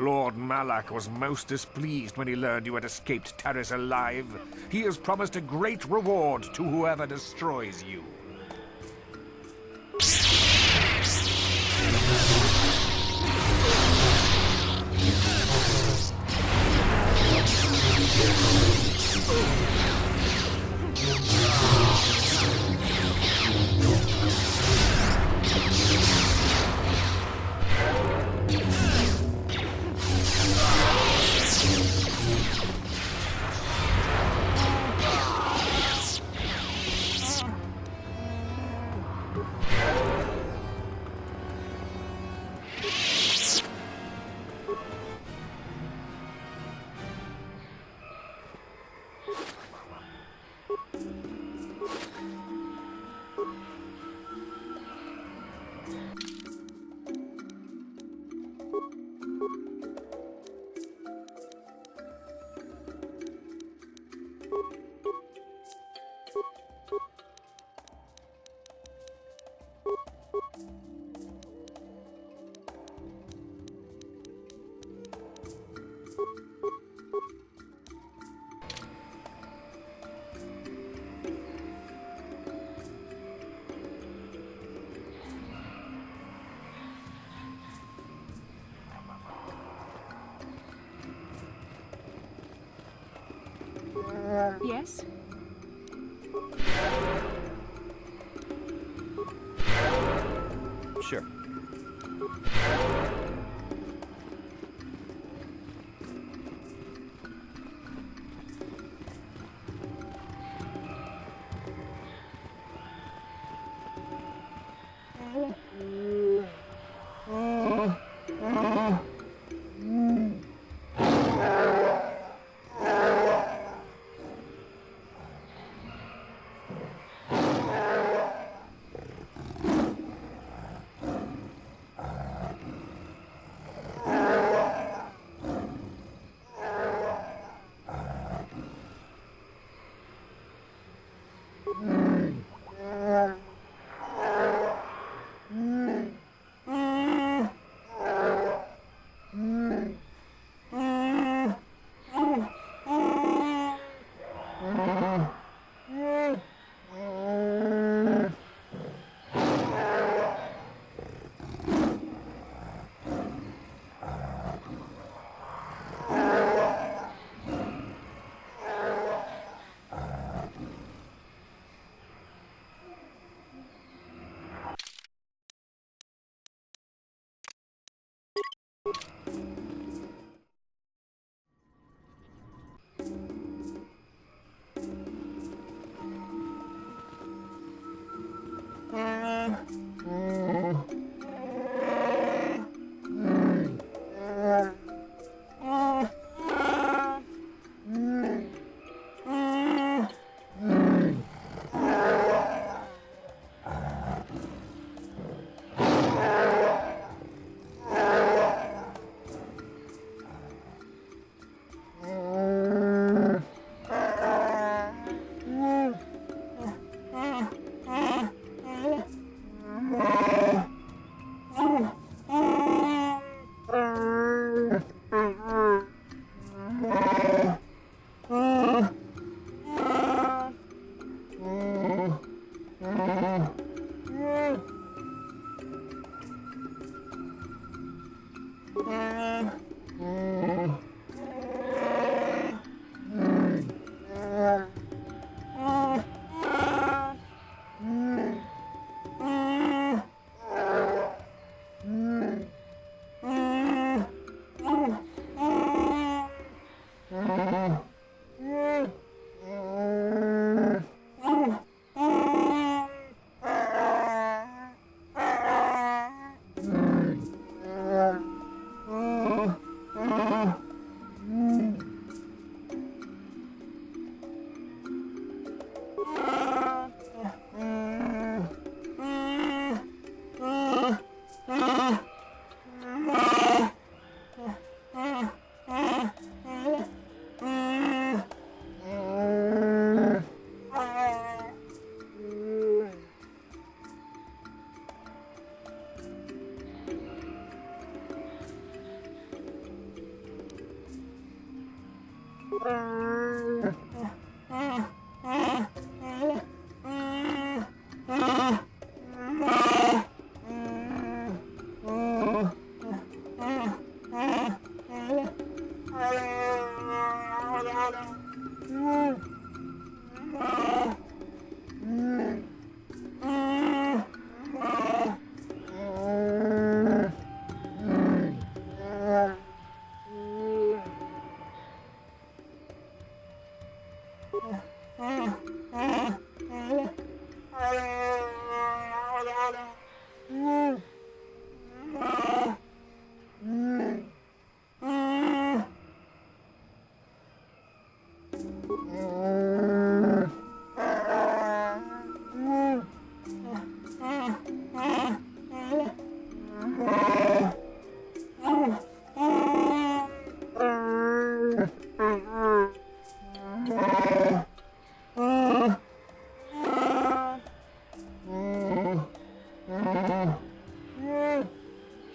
Lord Malak was most displeased when he learned you had escaped Taris alive. He has promised a great reward to whoever destroys you. Yes? Sure. You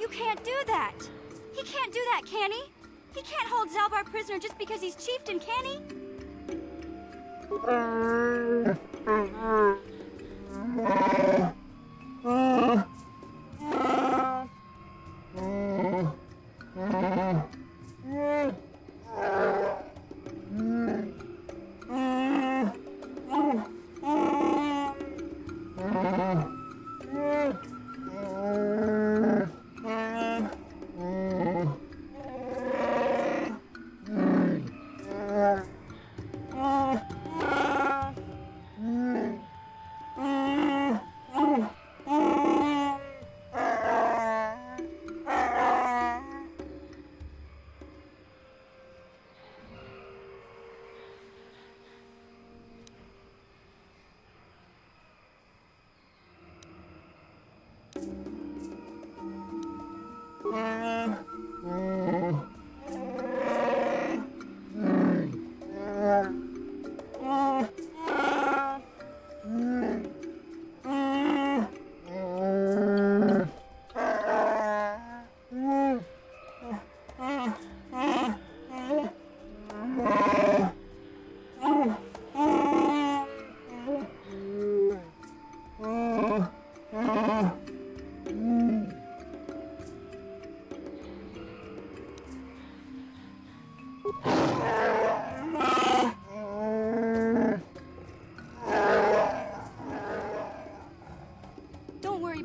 can't do that! He can't do that, can he? He can't hold Zalbar prisoner just because he's chieftain, can he?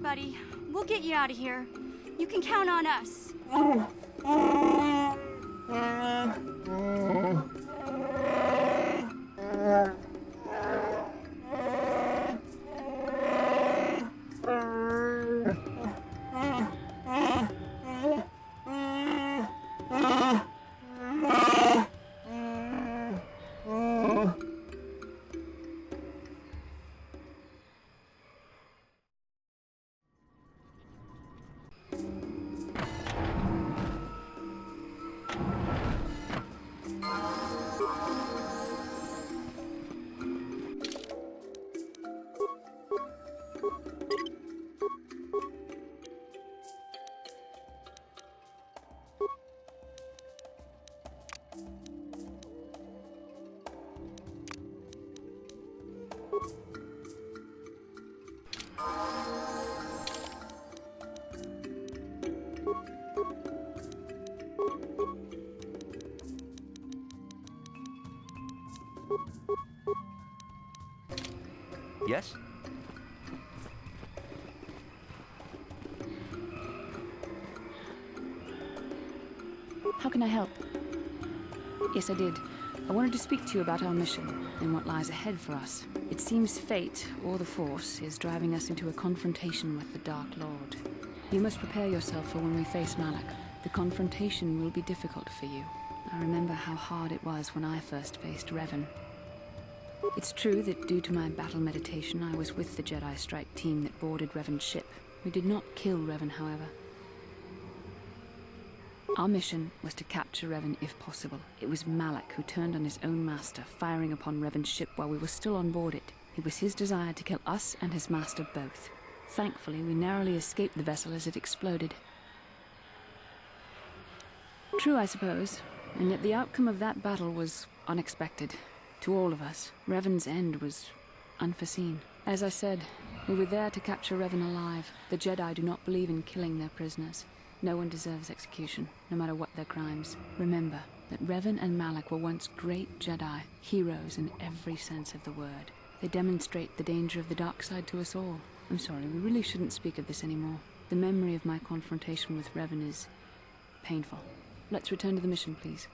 buddy. We'll get you out of here. You can count on us. Yes? How can I help? Yes, I did. I wanted to speak to you about our mission and what lies ahead for us. It seems fate, or the Force, is driving us into a confrontation with the Dark Lord. You must prepare yourself for when we face Malak. The confrontation will be difficult for you. I remember how hard it was when I first faced Revan. It's true that due to my battle meditation, I was with the Jedi strike team that boarded Revan's ship. We did not kill Revan, however. Our mission was to capture Revan if possible. It was Malak who turned on his own master, firing upon Revan's ship while we were still on board it. It was his desire to kill us and his master both. Thankfully, we narrowly escaped the vessel as it exploded. True, I suppose, and yet the outcome of that battle was unexpected. To all of us, Revan's end was unforeseen. As I said, we were there to capture Revan alive. The Jedi do not believe in killing their prisoners. No one deserves execution, no matter what their crimes. Remember that Revan and Malak were once great Jedi, heroes in every sense of the word. They demonstrate the danger of the dark side to us all. I'm sorry, we really shouldn't speak of this anymore. The memory of my confrontation with Revan is painful. Let's return to the mission, please.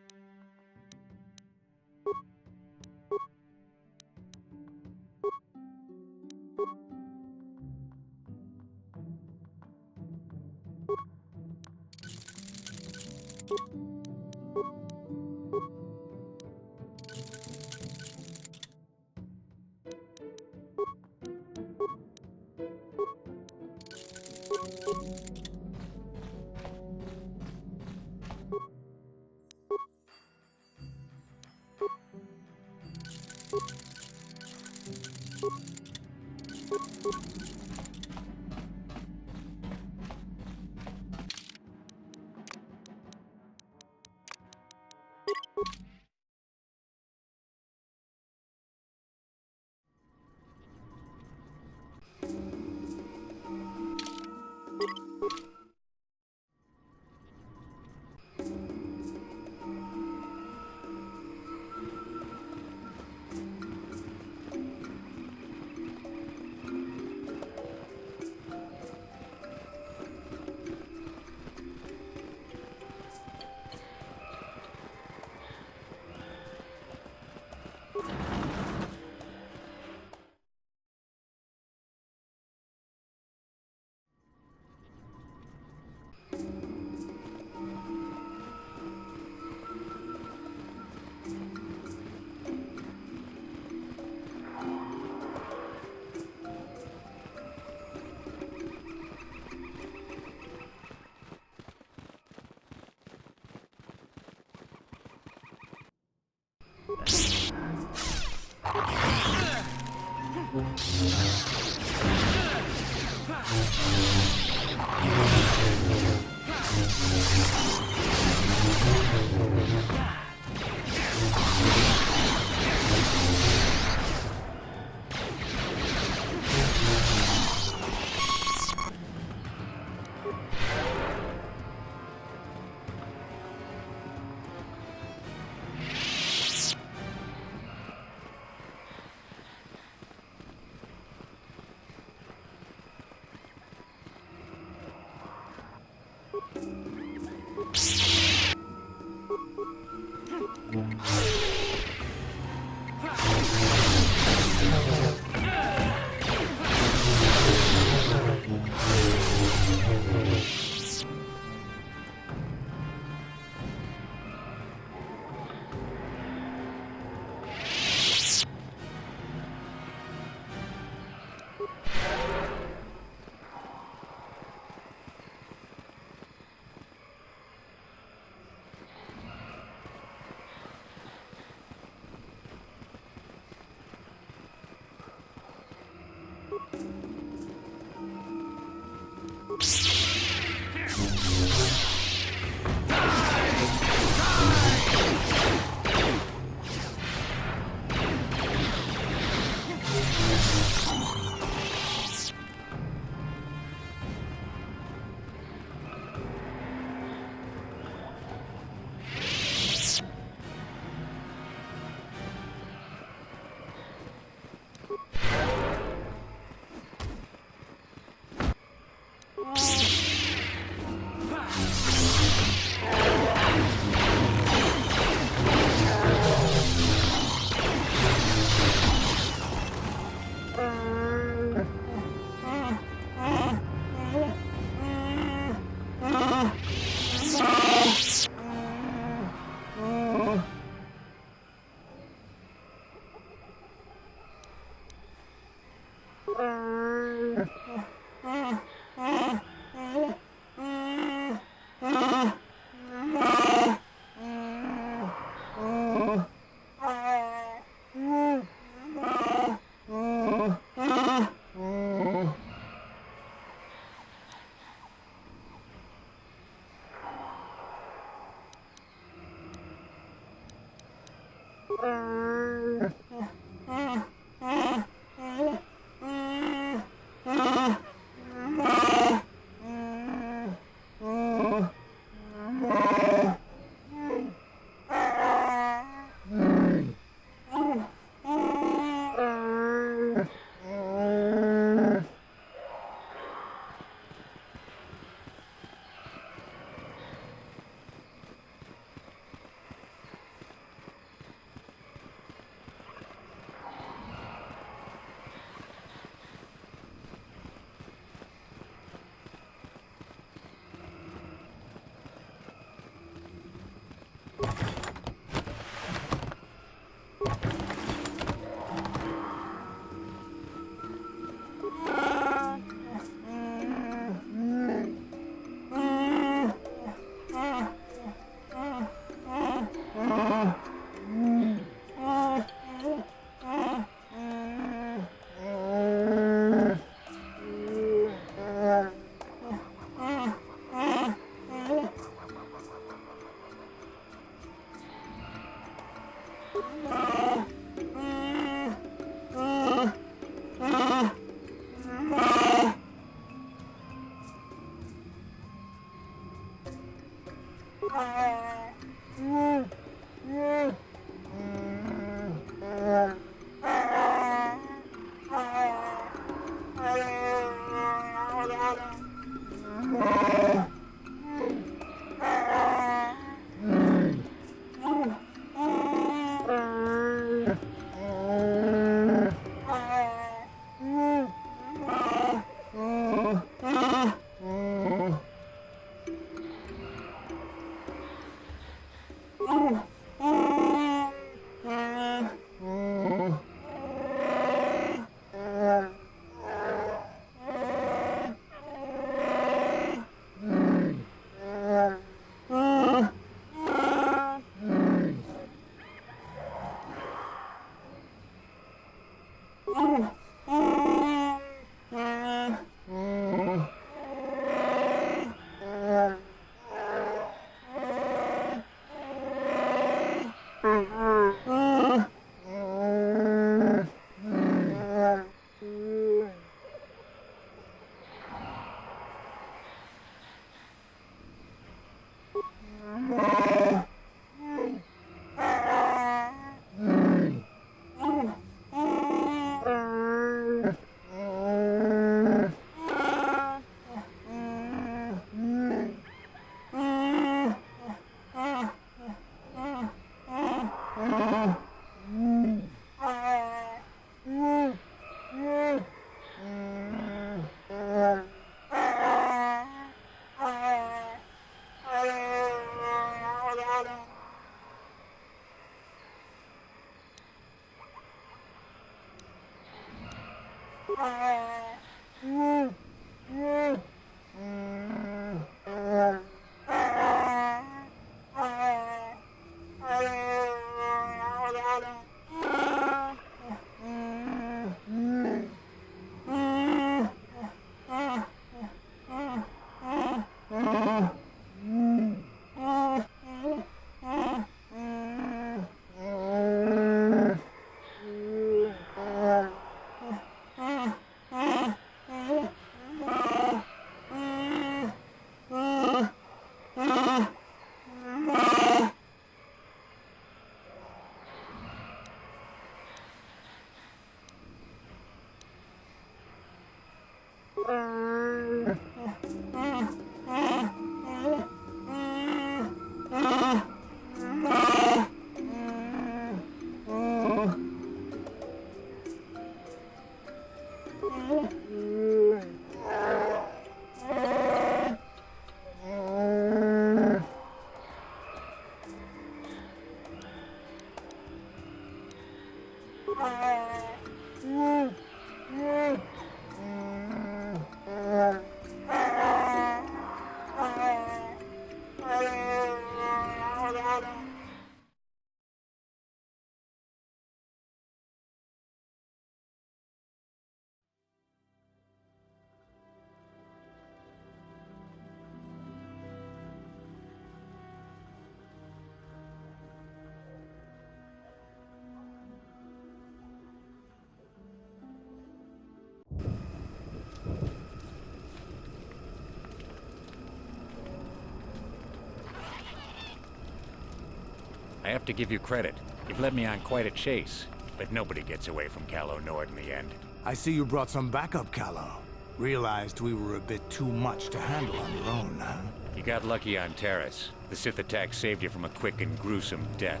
I have to give you credit. You've led me on quite a chase, but nobody gets away from Callow Nord in the end. I see you brought some backup, Callow. Realized we were a bit too much to handle on your own, huh? You got lucky on Terrace. The Sith attack saved you from a quick and gruesome death.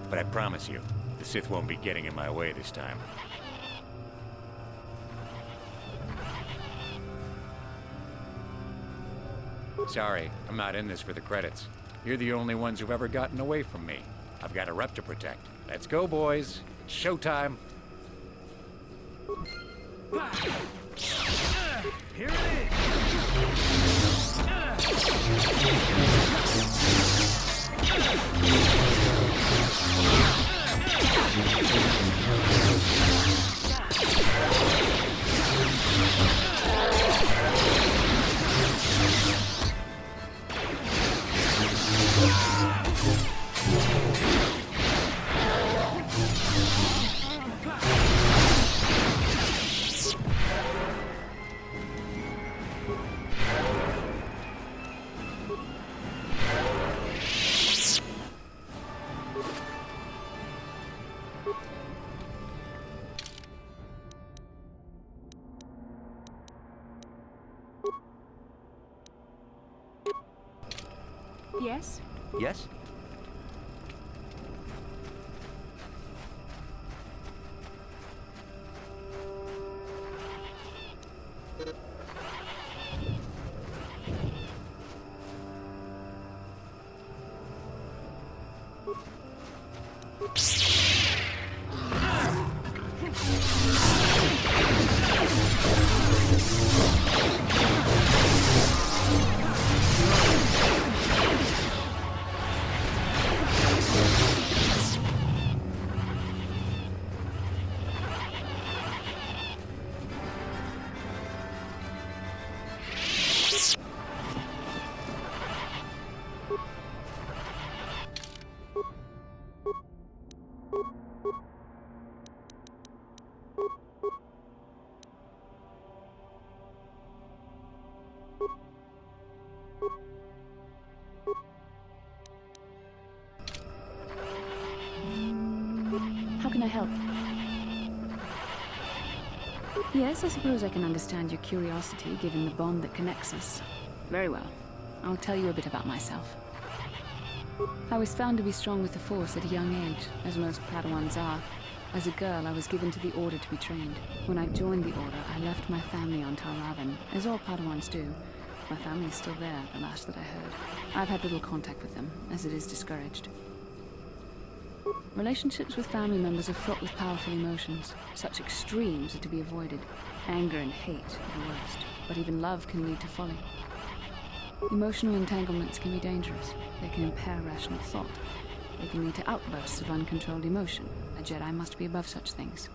But I promise you, the Sith won't be getting in my way this time. Sorry, I'm not in this for the credits. You're the only ones who've ever gotten away from me. I've got a rep to protect. Let's go, boys. It's showtime. Here it Yes? Yes? How can I help? Yes, I suppose I can understand your curiosity, given the bond that connects us. Very well. I'll tell you a bit about myself. I was found to be strong with the Force at a young age, as most Padawans are. As a girl, I was given to the Order to be trained. When I joined the Order, I left my family on Tar Raven, as all Padawans do. My family is still there, the last that I heard. I've had little contact with them, as it is discouraged. Relationships with family members are fraught with powerful emotions. Such extremes are to be avoided. Anger and hate are the worst, but even love can lead to folly. Emotional entanglements can be dangerous. They can impair rational thought. They can lead to outbursts of uncontrolled emotion. A Jedi must be above such things.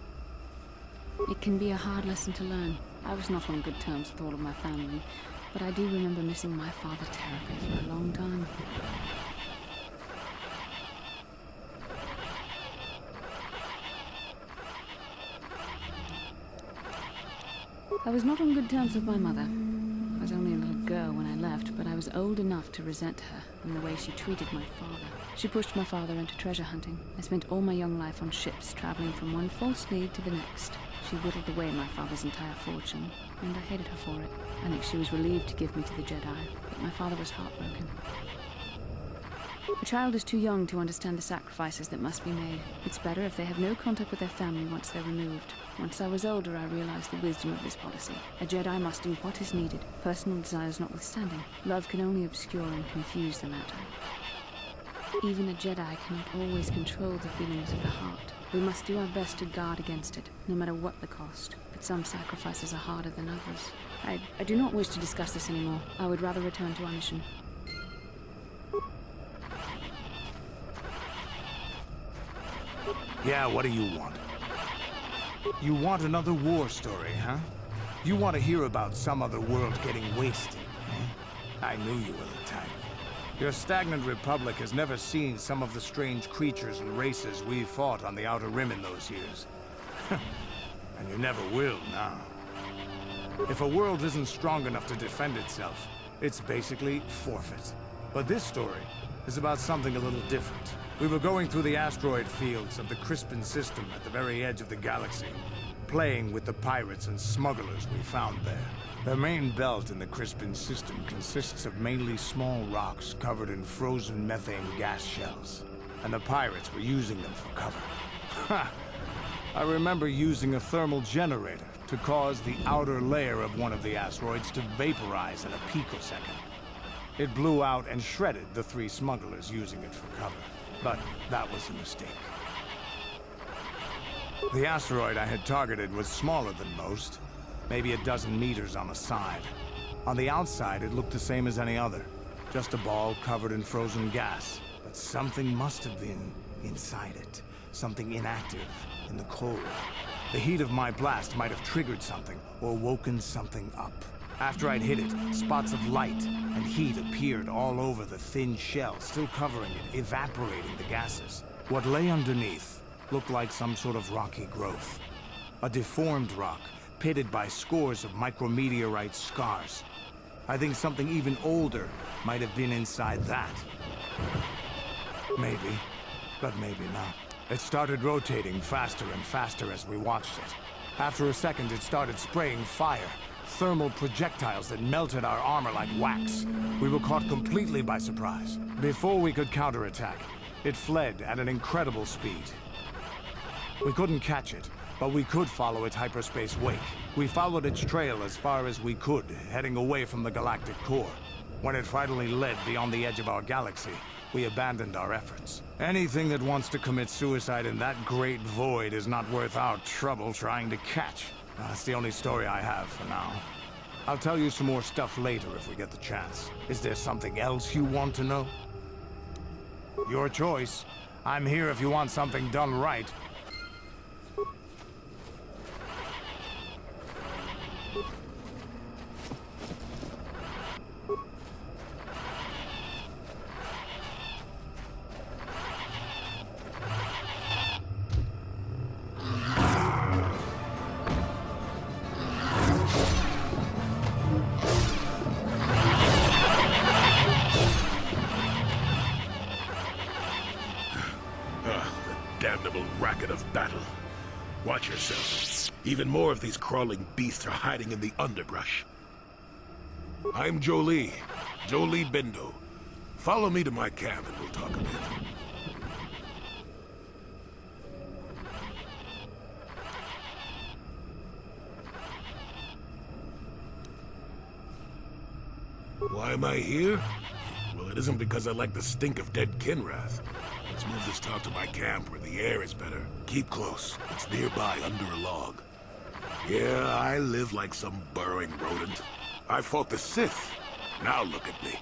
It can be a hard lesson to learn. I was not on good terms with all of my family, but I do remember missing my father terribly for a long time. I was not on good terms with my mother. I was only a little girl when I left, but I was old enough to resent her and the way she treated my father. She pushed my father into treasure hunting. I spent all my young life on ships, traveling from one false lead to the next. She whittled away my father's entire fortune, and I hated her for it. I think she was relieved to give me to the Jedi, but my father was heartbroken. A child is too young to understand the sacrifices that must be made. It's better if they have no contact with their family once they're removed. Once I was older, I realized the wisdom of this policy. A Jedi must do what is needed, personal desires notwithstanding. Love can only obscure and confuse the matter. Even a Jedi cannot always control the feelings of the heart. We must do our best to guard against it, no matter what the cost. But some sacrifices are harder than others. I do not wish to discuss this anymore. I would rather return to our mission. Yeah, what do you want? You want another war story, huh? You want to hear about some other world getting wasted, eh? I knew you were the type. Your stagnant republic has never seen some of the strange creatures and races we fought on the Outer Rim in those years. And you never will now. If a world isn't strong enough to defend itself, it's basically forfeit. But this story is about something a little different. We were going through the asteroid fields of the Crispin system at the very edge of the galaxy, playing with the pirates and smugglers we found there. The main belt in the Crispin system consists of mainly small rocks covered in frozen methane gas shells, and the pirates were using them for cover. Ha! I remember using a thermal generator to cause the outer layer of one of the asteroids to vaporize in a picosecond. It blew out and shredded the 3 smugglers using it for cover. But that was a mistake. The asteroid I had targeted was smaller than most, maybe a dozen meters on a side. On the outside, it looked the same as any other, just a ball covered in frozen gas. But something must have been inside it, something inactive, in the cold. The heat of my blast might have triggered something, or woken something up. After I'd hit it, spots of light and heat appeared all over the thin shell, still covering it, evaporating the gases. What lay underneath looked like some sort of rocky growth. A deformed rock, pitted by scores of micrometeorite scars. I think something even older might have been inside that. Maybe, but maybe not. It started rotating faster and faster as we watched it. After a second, it started spraying fire. Thermal projectiles that melted our armor like wax. We were caught completely by surprise. Before we could counterattack, it fled at an incredible speed. We couldn't catch it, but we could follow its hyperspace wake. We followed its trail as far as we could, heading away from the galactic core. When it finally led beyond the edge of our galaxy, we abandoned our efforts. Anything that wants to commit suicide in that great void is not worth our trouble trying to catch. That's the only story I have for now. I'll tell you some more stuff later if we get the chance. Is there something else you want to know? Your choice. I'm here if you want something done right. Damnable racket of battle. Watch yourself. Even more of these crawling beasts are hiding in the underbrush. I'm Jolie Bindo, Follow me to my camp and we'll talk a bit. Why am I here? Well, it isn't because I like the stink of dead Kinrath. Let's move this talk to my camp where the air is better. Keep close. It's nearby under a log. Yeah, I live like some burrowing rodent. I fought the Sith. Now look at me.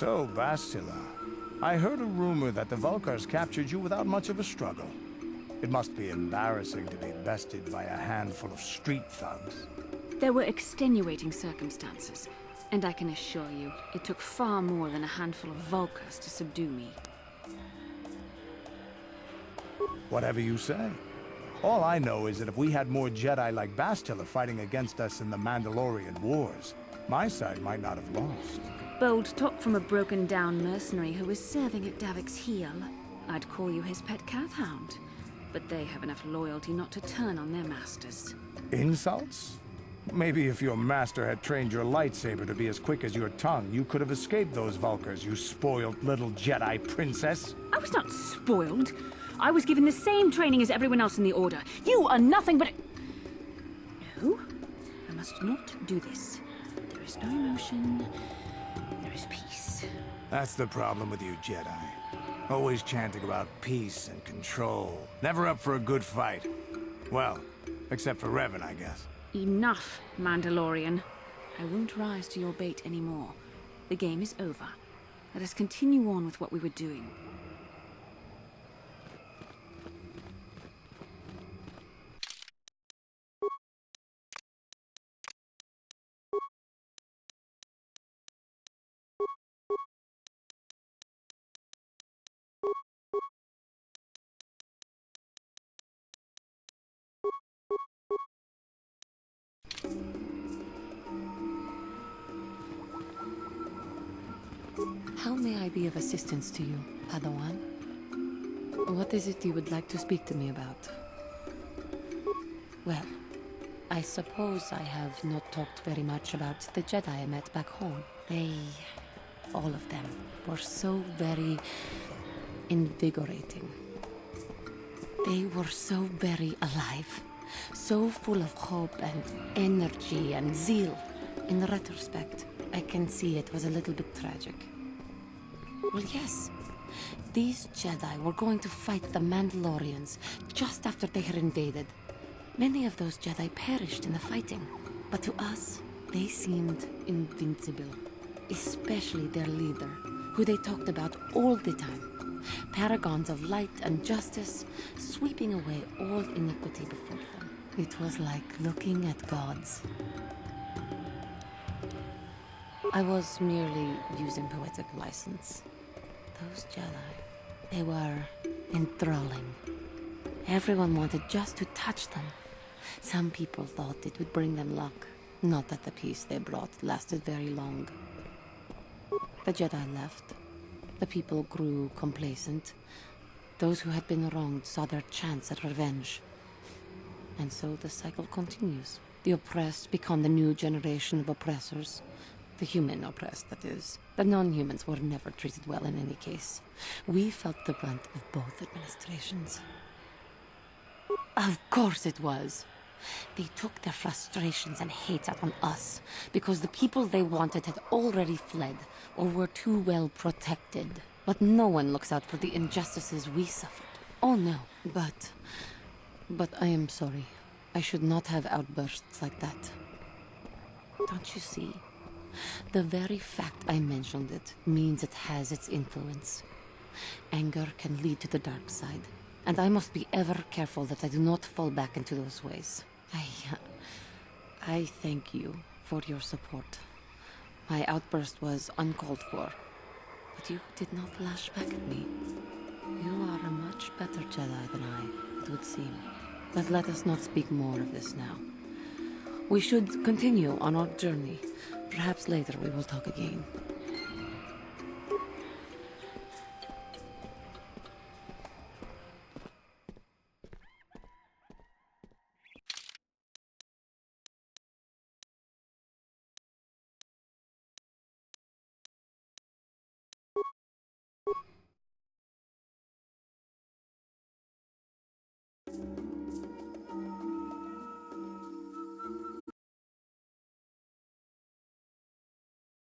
So, Bastila, I heard a rumor that the Vulkars captured you without much of a struggle. It must be embarrassing to be bested by a handful of street thugs. There were extenuating circumstances, and I can assure you, it took far more than a handful of Vulkars to subdue me. Whatever you say. All I know is that if we had more Jedi like Bastila fighting against us in the Mandalorian Wars, my side might not have lost. Bold talk from a broken-down mercenary who was serving at Davik's heel. I'd call you his pet cat hound, but they have enough loyalty not to turn on their masters. Insults? Maybe if your master had trained your lightsaber to be as quick as your tongue, you could have escaped those Vulkars, you spoiled little Jedi princess. I was not spoiled. I was given the same training as everyone else in the Order. You are nothing but No, I must not do this. There is no emotion. There is peace. That's the problem with you Jedi. Always chanting about peace and control. Never up for a good fight. Well, except for Revan, I guess. Enough, Mandalorian. I won't rise to your bait anymore. The game is over. Let us continue on with what we were doing. How may I be of assistance to you, Padawan? What is it you would like to speak to me about? Well, I suppose I have not talked very much about the Jedi I met back home. They, all of them, were so very invigorating. They were so very alive, so full of hope and energy and zeal. In retrospect, I can see it was a little bit tragic. Well, yes. These Jedi were going to fight the Mandalorians just after they had invaded. Many of those Jedi perished in the fighting, but to us, they seemed invincible. Especially their leader, who they talked about all the time. Paragons of light and justice, sweeping away all iniquity before them. It was like looking at gods. I was merely using poetic license. Those Jedi, they were enthralling. Everyone wanted just to touch them. Some people thought it would bring them luck. Not that the peace they brought lasted very long. The Jedi left. The people grew complacent. Those who had been wronged saw their chance at revenge. And so the cycle continues. The oppressed become the new generation of oppressors. The human oppressed, that is. The non-humans were never treated well in any case. We felt the brunt of both administrations. Of course it was. They took their frustrations and hate out on us because the people they wanted had already fled or were too well protected. But no one looks out for the injustices we suffered. Oh no, but I am sorry. I should not have outbursts like that. Don't you see? The very fact I mentioned it means it has its influence. Anger can lead to the dark side, and I must be ever careful that I do not fall back into those ways. I thank you for your support. My outburst was uncalled for, but you did not lash back at me. You are a much better Jedi than I, it would seem. But let us not speak more of this now. We should continue on our journey. Perhaps later we will talk again.